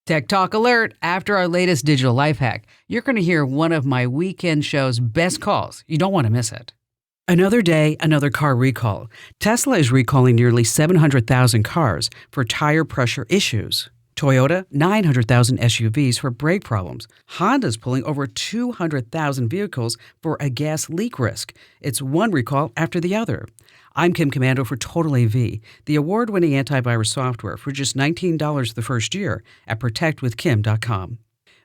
Tech Talk Alert. After our latest digital life hack, you're going to hear one of my weekend show's best calls. You don't want to miss it. Another day, another car recall. Tesla is recalling nearly 700,000 cars for tire pressure issues. Toyota, 900,000 SUVs for brake problems. Honda's pulling over 200,000 vehicles for a gas leak risk. It's one recall after the other. I'm Kim Commando for Total AV, the award-winning antivirus software for just $19 the first year at protectwithkim.com.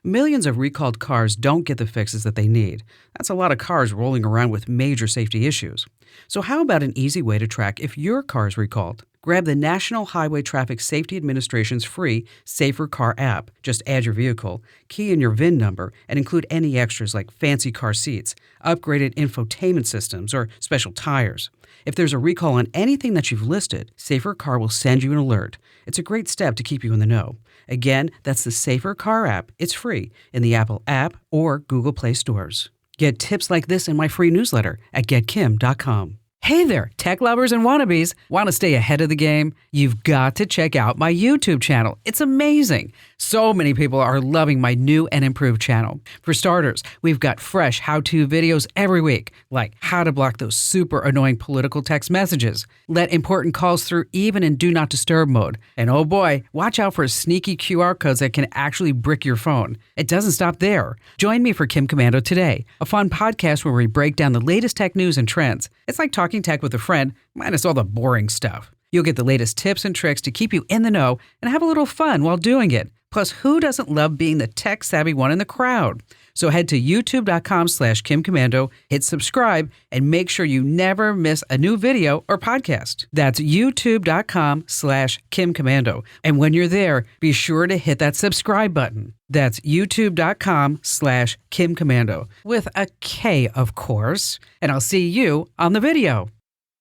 Millions of recalled cars don't get the fixes that they need. That's a lot of cars rolling around with major safety issues. So how about an easy way to track if your car is recalled? Grab the National Highway Traffic Safety Administration's free Safer Car app. Just add your vehicle, key in your VIN number, and include any extras like fancy car seats, upgraded infotainment systems, or special tires. If there's a recall on anything that you've listed, Safer Car will send you an alert. It's a great step to keep you in the know. Again, that's the Safer Car app. It's free in the Apple app or Google Play stores. Get tips like this in my free newsletter at getkim.com. Hey there, tech lovers and wannabes. Want to stay ahead of the game? You've got to check out my YouTube channel. It's amazing. So many people are loving my new and improved channel. For starters, we've got fresh how-to videos every week, like how to block those super annoying political text messages, let important calls through even in Do Not Disturb mode, and oh boy, watch out for sneaky QR codes that can actually brick your phone. It doesn't stop there. Join me for Kim Commando Today, a fun podcast where we break down the latest tech news and trends. It's like talking tech with a friend, minus all the boring stuff. You'll get the latest tips and tricks to keep you in the know and have a little fun while doing it. Plus, who doesn't love being the tech-savvy one in the crowd? So head to youtube.com/KimCommando, hit subscribe, and make sure you never miss a new video or podcast. That's youtube.com/KimCommando. And when you're there, be sure to hit that subscribe button. That's youtube.com/KimCommando, with a K, of course. And I'll see you on the video.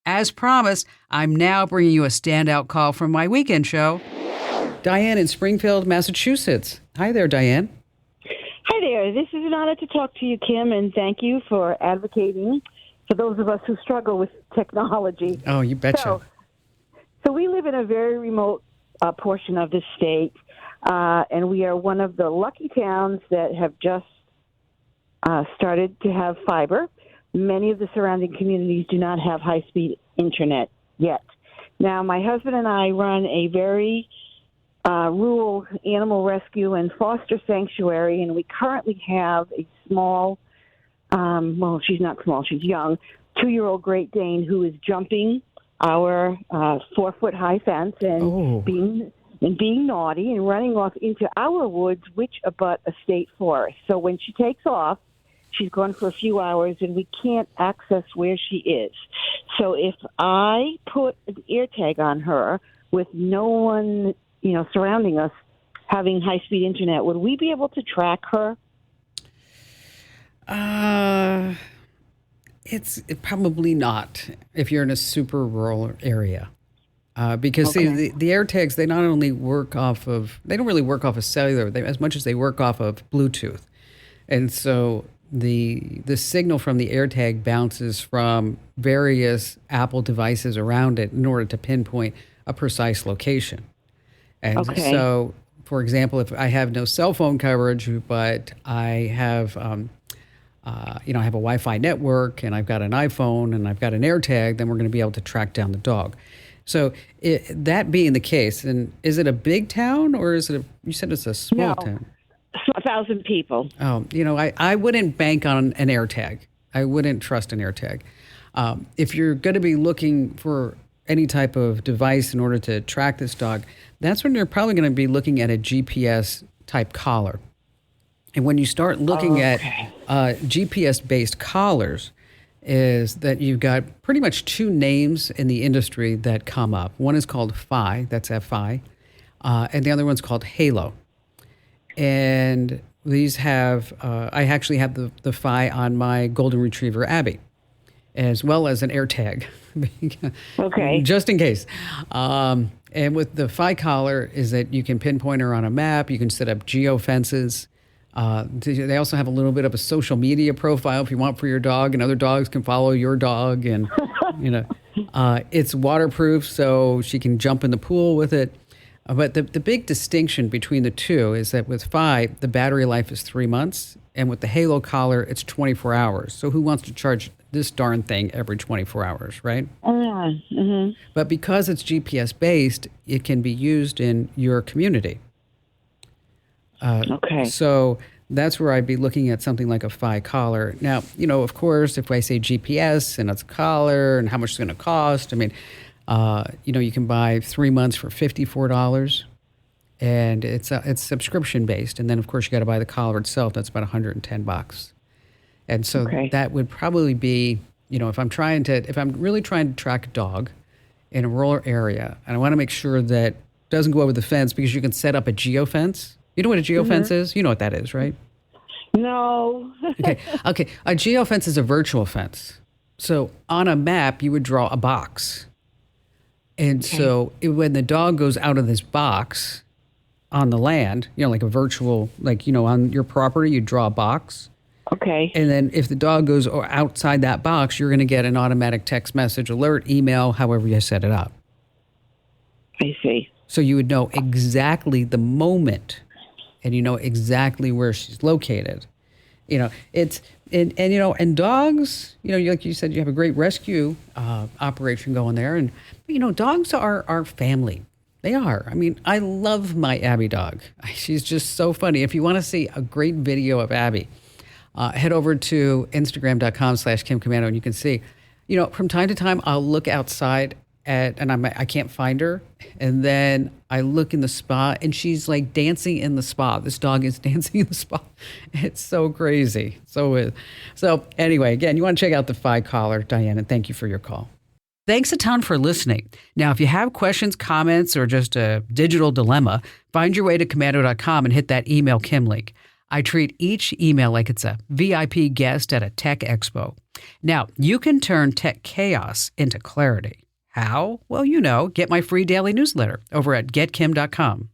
As promised, I'm now bringing you a standout call from my weekend show. Diane in Springfield, Massachusetts. Hi there, Diane. Hi there. This is an honor to talk to you, Kim, and thank you for advocating for those of us who struggle with technology. Oh, you betcha. So we live in a very remote portion of the state, and we are one of the lucky towns that have just started to have fiber. Many of the surrounding communities do not have high-speed internet yet. Now, my husband and I run a very rural animal rescue and foster sanctuary, and we currently have a small, well, she's not small, she's young, 2-year-old Great Dane who is jumping our 4-foot-high fence and being naughty and running off into our woods, which abut a state forest. So when she takes off, she's gone for a few hours, and we can't access where she is. So if I put an ear tag on her with no one surrounding us having high-speed internet, would we be able to track her? It's probably not if you're in a super rural area. Because see, the AirTags, they not only work off of, they don't really work off of cellular as much as they work off of Bluetooth. And so the signal from the AirTag bounces from various Apple devices around it in order to pinpoint a precise location. And so, for example, if I have no cell phone coverage, but I have, I have a Wi-Fi network and I've got an iPhone and I've got an AirTag, then we're going to be able to track down the dog. So that being the case, and is it a big town or is it you said it's a small town? 1,000 people. Oh, I wouldn't bank on an AirTag. I wouldn't trust an AirTag. If you're going to be looking for any type of device in order to track this dog, that's when you're probably going to be looking at a GPS type collar. And when you start looking at GPS-based collars, is that you've got pretty much two names in the industry that come up. One is called Fi, that's Fi, and the other one's called Halo. And these have, I actually have the Fi on my Golden Retriever, Abby, as well as an AirTag. Okay. Just in case. And with the Fi collar is that you can pinpoint her on a map. You can set up geofences. They also have a little bit of a social media profile if you want for your dog, and other dogs can follow your dog. And, it's waterproof, so she can jump in the pool with it. But the big distinction between the two is that with Fi, the battery life is 3 months, and with the Halo collar, it's 24 hours. So who wants to charge this darn thing every 24 hours, right? Mm-hmm. But because it's GPS based, it can be used in your community. Okay. So that's where I'd be looking at something like a Fi collar. Now, of course, if I say GPS and it's a collar and how much it's going to cost, I mean, you can buy 3 months for $54, and it's subscription based. And then, of course, you got to buy the collar itself. That's about $110. And so that would probably be, if I'm really trying to track a dog in a rural area, and I want to make sure that it doesn't go over the fence, because you can set up a geofence. You know what a geofence is? You know what that is, right? No. Okay. A geofence is a virtual fence. So on a map, you would draw a box. And so when the dog goes out of this box on the land, like a virtual, on your property, you draw a box. Okay. And then if the dog goes outside that box, you're going to get an automatic text message alert, email, however you set it up. I see. So you would know exactly the moment, and you know exactly where she's located. It's and dogs, like you said, you have a great rescue operation going there, and dogs are our family. They are. I mean, I love my Abby dog. She's just so funny. If you want to see a great video of Abby, head over to Instagram.com/KimCommando, and you can see, from time to time, I'll look outside and I can't find her. And then I look in the spa, and she's like dancing in the spa. This dog is dancing in the spa. It's so crazy. So anyway, again, you want to check out the Fi collar, Diane, and thank you for your call. Thanks a ton for listening. Now, if you have questions, comments, or just a digital dilemma, find your way to Commando.com and hit that email Kim link. I treat each email like it's a VIP guest at a tech expo. Now, you can turn tech chaos into clarity. How? Well, get my free daily newsletter over at getkim.com.